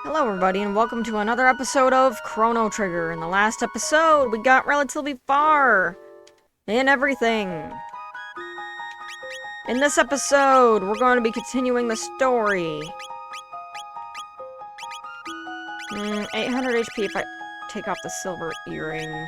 Hello everybody and welcome to another episode of Chrono Trigger. In the last episode, we got relatively far in everything. In this episode, we're going to be continuing the story. 800 HP if I take off the silver earring.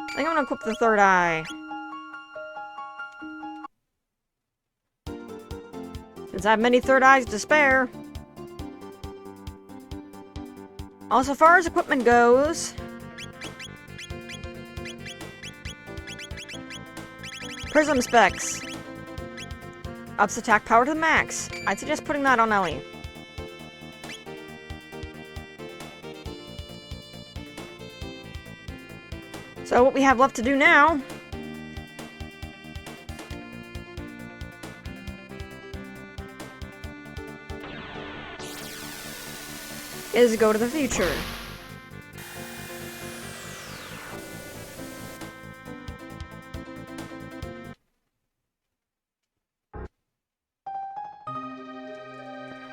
I think I'm gonna equip the third eye. Since I have many third eyes to spare. Also, as far as equipment goes, prism specs. Ups attack power to the max. I'd suggest putting that on Ellie. So what we have left to do now is go to the future.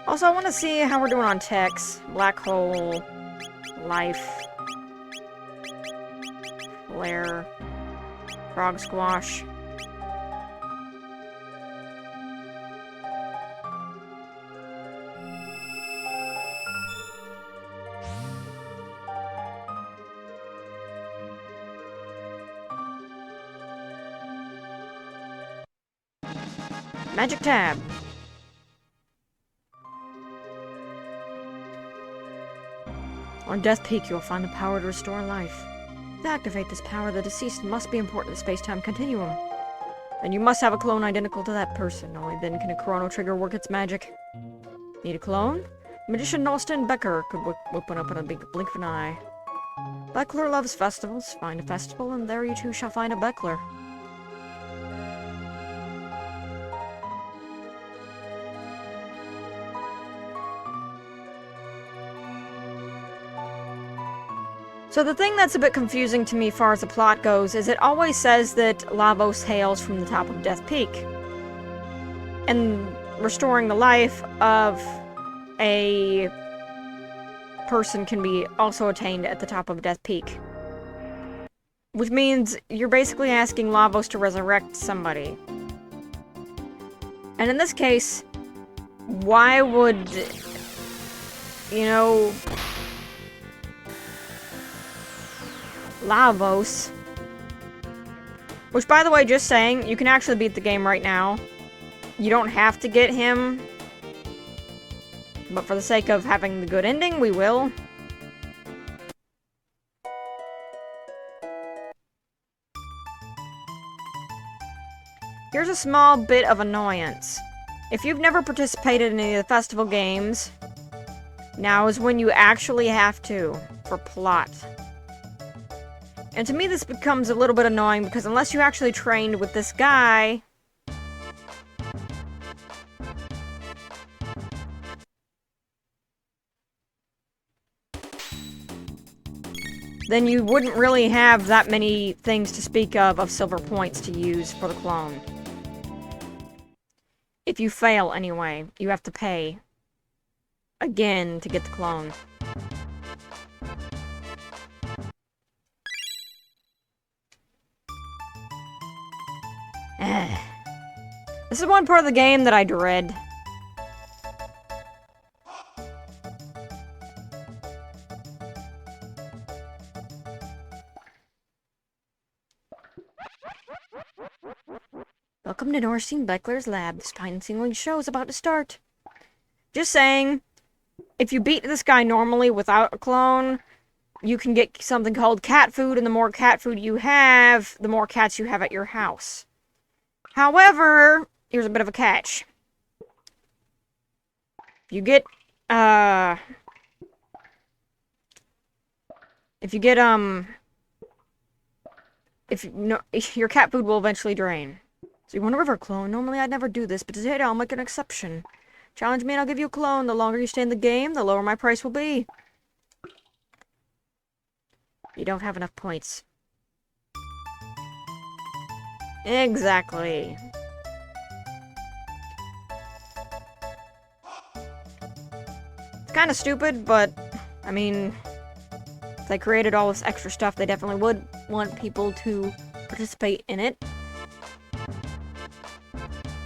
Also, I want to see how we're doing on techs. Black hole, life, flare, frog squash. Magic tab. On Death Peak, you'll find the power to restore life. To activate this power, the deceased must be important to the space-time continuum. And you must have a clone identical to that person. Only then can a Chrono Trigger work its magic. Need a clone? Magician Nolston Becker could whip one up in a big blink of an eye. Beckler loves festivals. Find a festival, and there you too shall find a Beckler. So the thing that's a bit confusing to me as far as the plot goes is it always says that Lavos hails from the top of Death Peak. And restoring the life of a person can be also attained at the top of Death Peak. Which means you're basically asking Lavos to resurrect somebody. And in this case, why would, you know, Lavos, which, by the way, just saying, you can actually beat the game right now. You don't have to get him, but for the sake of having the good ending, we will. Here's a small bit of annoyance. If you've never participated in any of the festival games, now is when you actually have to, for plot. And to me this becomes a little bit annoying because unless you actually trained with this guy, then you wouldn't really have that many things to speak of silver points to use for the clone. If you fail anyway, you have to pay again to get the clone. This is one part of the game that I dread. Welcome to Norstein Beckler's lab. This time-sealing show is about to start. Just saying, if you beat this guy normally without a clone, you can get something called cat food, and the more cat food you have, the more cats you have at your house. However, here's a bit of a catch. If your cat food will eventually drain. So you want a river clone? Normally I'd never do this, but today I'll make an exception. Challenge me and I'll give you a clone. The longer you stay in the game, the lower my price will be. You don't have enough points. Exactly. It's kind of stupid, but, I mean, if they created all this extra stuff, they definitely would want people to participate in it.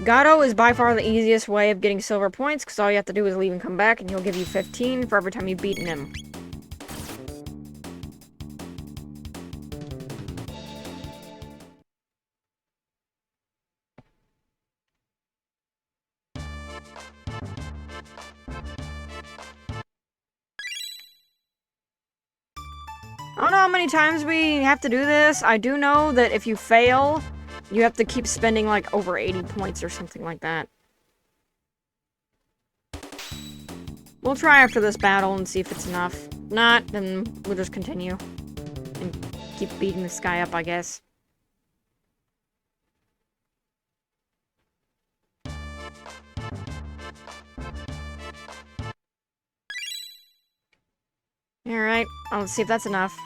Gato is by far the easiest way of getting silver points, because all you have to do is leave and come back, and he'll give you 15 for every time you've beaten him. I don't know how many times we have to do this. I do know that if you fail, you have to keep spending like over 80 points or something like that. We'll try after this battle and see if it's enough. If not, then we'll just continue. And keep beating this guy up, I guess. Alright, let's see if that's enough.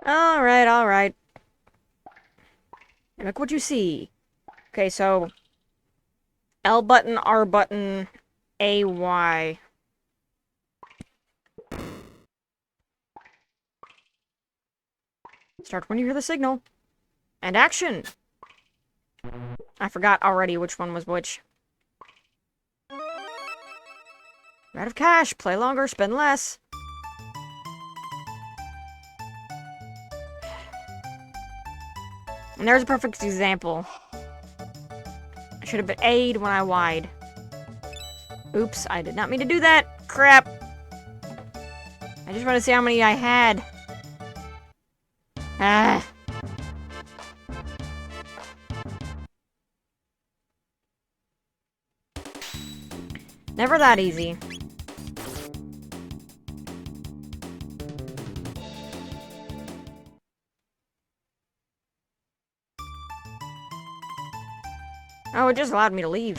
Alright, alright. And look what you see. Okay, so L button, R button, A, Y. Start when you hear the signal. And action! I forgot already which one was which. You're out of cash. Play longer, spend less. And there's a perfect example. I should have been A'd when I Y'd. Oops, I did not mean to do that. Crap. I just want to see how many I had. Ah. Never that easy. Oh, it just allowed me to leave.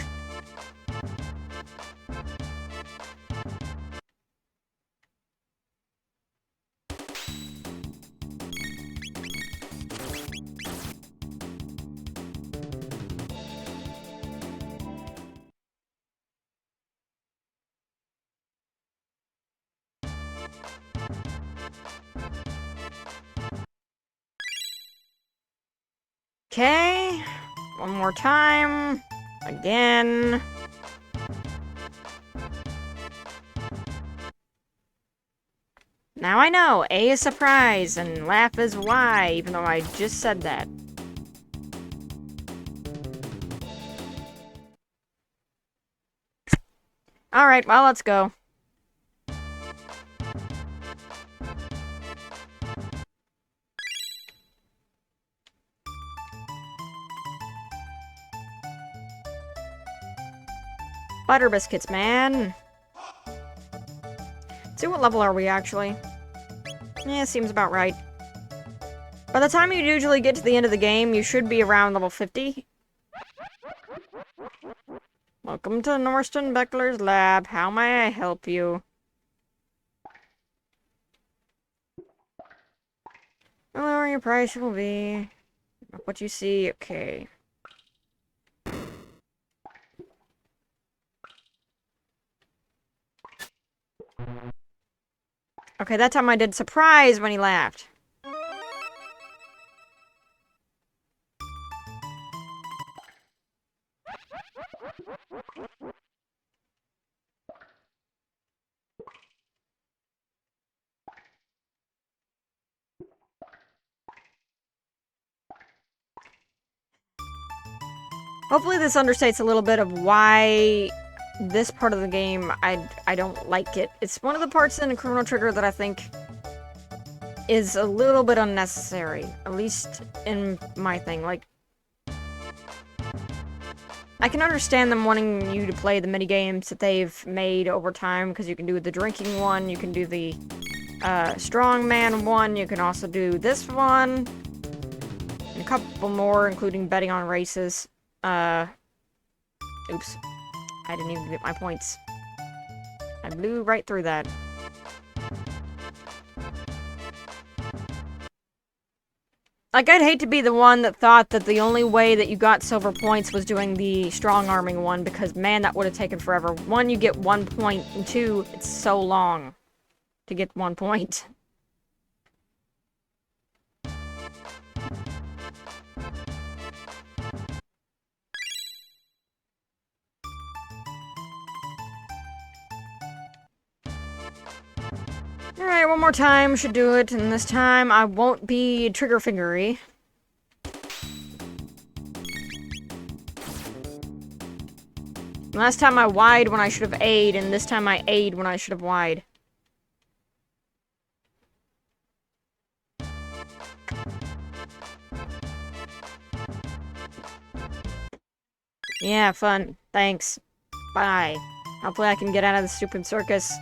Okay. One more time. Again. Now I know. A is surprise and laugh is Y, even though I just said that. Alright, well, let's go. Butter biscuits, man. Let's see, what level are we, actually? Yeah, seems about right. By the time you usually get to the end of the game, you should be around level 50. Welcome to Norston Beckler's lab. How may I help you? The lower your price will be. What you see, okay. Okay, that time I did surprise when he laughed. Hopefully this understates a little bit of why this part of the game, I don't like it. It's one of the parts in Chrono Trigger that I think is a little bit unnecessary. At least in my thing. Like, I can understand them wanting you to play the minigames that they've made over time, because you can do the drinking one, you can do the strongman one, you can also do this one, and a couple more, including betting on races. Oops. I didn't even get my points. I blew right through that. Like, I'd hate to be the one that thought that the only way that you got silver points was doing the strong-arming one, because, man, that would have taken forever. One, you get 1 point, and two, it's so long to get 1 point. Alright, one more time should do it, and this time I won't be trigger-fingery. Last time I wide when I should have A'd, and this time I A'd when I should have wide. Yeah, fun. Thanks. Bye. Hopefully I can get out of the stupid circus.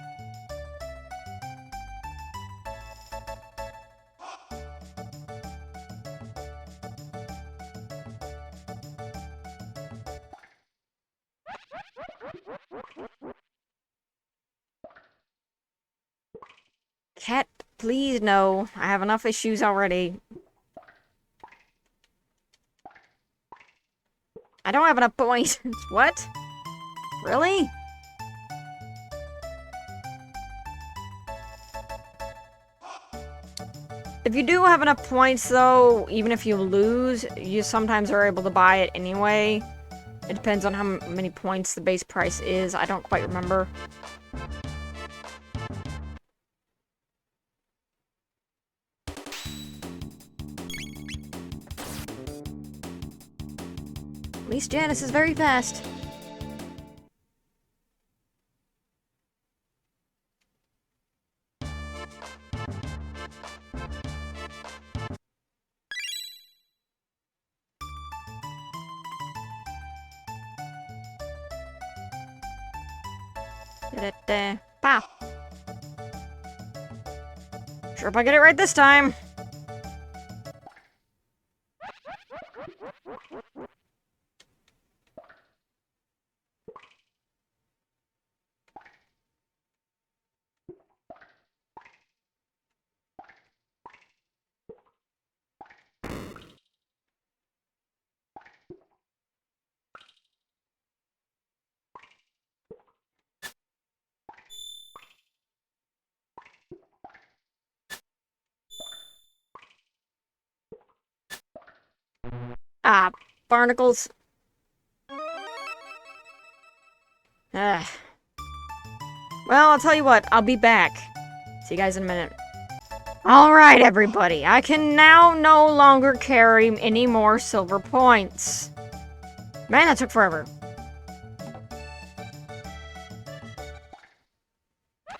Cat, please no. I have enough issues already. I don't have enough points. What? Really? If you do have enough points, though, even if you lose, you sometimes are able to buy it anyway. It depends on how many points the base price is. I don't quite remember. At least Janice is very fast. Da-da-da. Pow. Sure if I get it right this time. Ah, barnacles. Ah. Well, I'll tell you what, I'll be back. See you guys in a minute. Alright, everybody, I can now no longer carry any more silver points. Man, that took forever.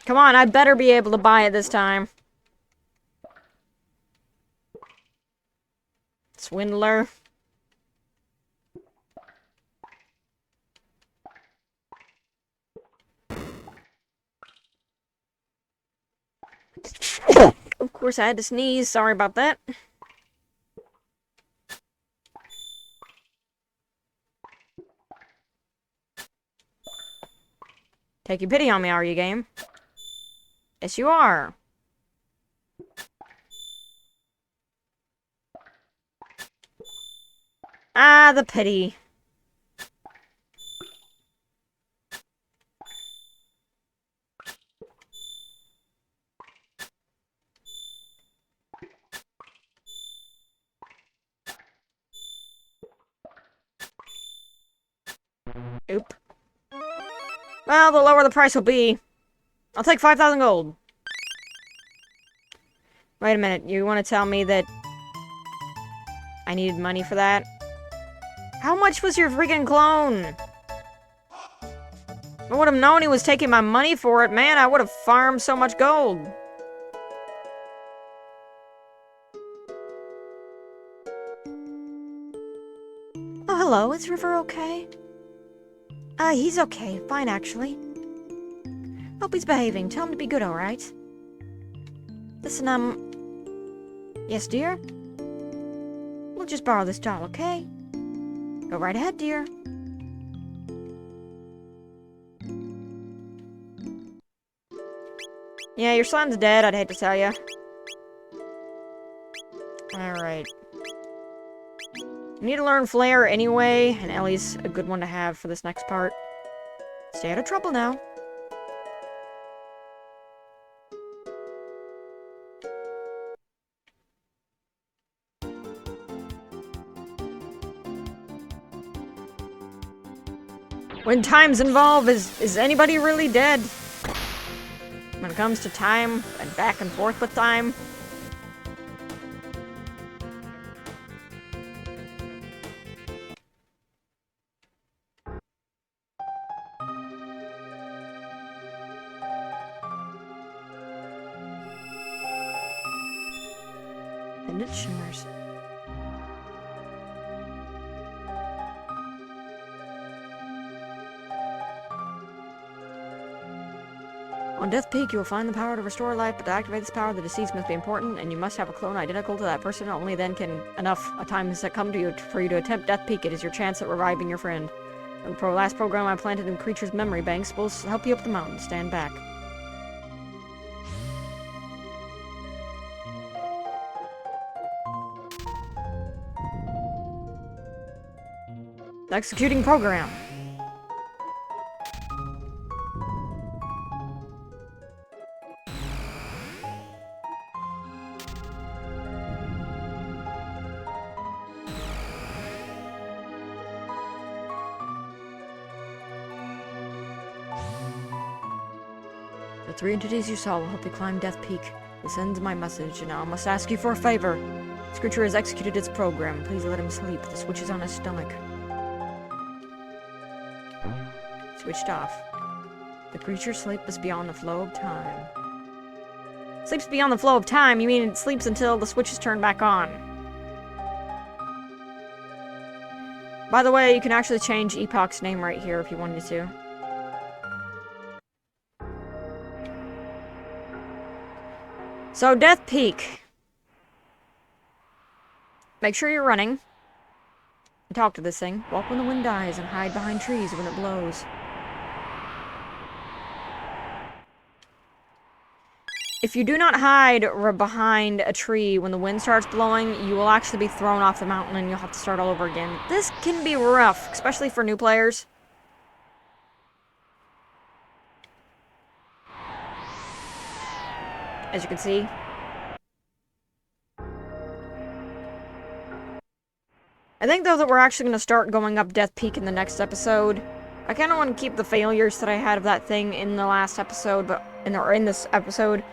Come on, I better be able to buy it this time. Swindler. Of course, I had to sneeze. Sorry about that. Taking pity on me, are you, game? Yes, you are. Ah, the pity. Oop. Well, the lower the price will be. I'll take 5,000 gold. Wait a minute, you want to tell me that I needed money for that? How much was your freaking clone? I would have known he was taking my money for it, man. I would have farmed so much gold. Oh, hello. Is River okay? He's okay. Fine, actually. Hope he's behaving. Tell him to be good, alright? Listen, Yes, dear? We'll just borrow this doll, okay? Go right ahead, dear. Yeah, your son's dead, I'd hate to tell you. Alright. You need to learn Flare anyway, and Ellie's a good one to have for this next part. Stay out of trouble now. When time's involved, is anybody really dead? When it comes to time, and back and forth with time. And it shimmers. On Death Peak, you will find the power to restore life, but to activate this power, the deceased must be important, and you must have a clone identical to that person. Only then can a time has come to you for you to attempt Death Peak. It is your chance at reviving your friend. The last program I planted in creatures' memory banks will help you up the mountain. Stand back. Executing program. The 3 entities you saw will help you climb Death Peak. This ends my message, and now I must ask you for a favor. This creature has executed its program. Please let him sleep. The switch is on his stomach. Switched off. The creature sleeps beyond the flow of time. Sleeps beyond the flow of time? You mean it sleeps until the switch is turned back on? By the way, you can actually change Epoch's name right here if you wanted to. So, Death Peak. Make sure you're running. And talk to this thing. Walk when the wind dies and hide behind trees when it blows. If you do not hide behind a tree when the wind starts blowing, you will actually be thrown off the mountain and you'll have to start all over again. This can be rough, especially for new players. As you can see. I think, though, that we're actually going to start going up Death Peak in the next episode. I kind of want to keep the failures that I had of that thing in the last episode, but in this episode.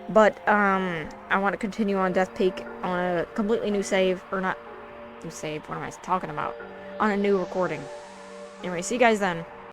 But, I want to continue on Death Peak on a completely new save, or not new save, what am I talking about? On a new recording. Anyway, see you guys then.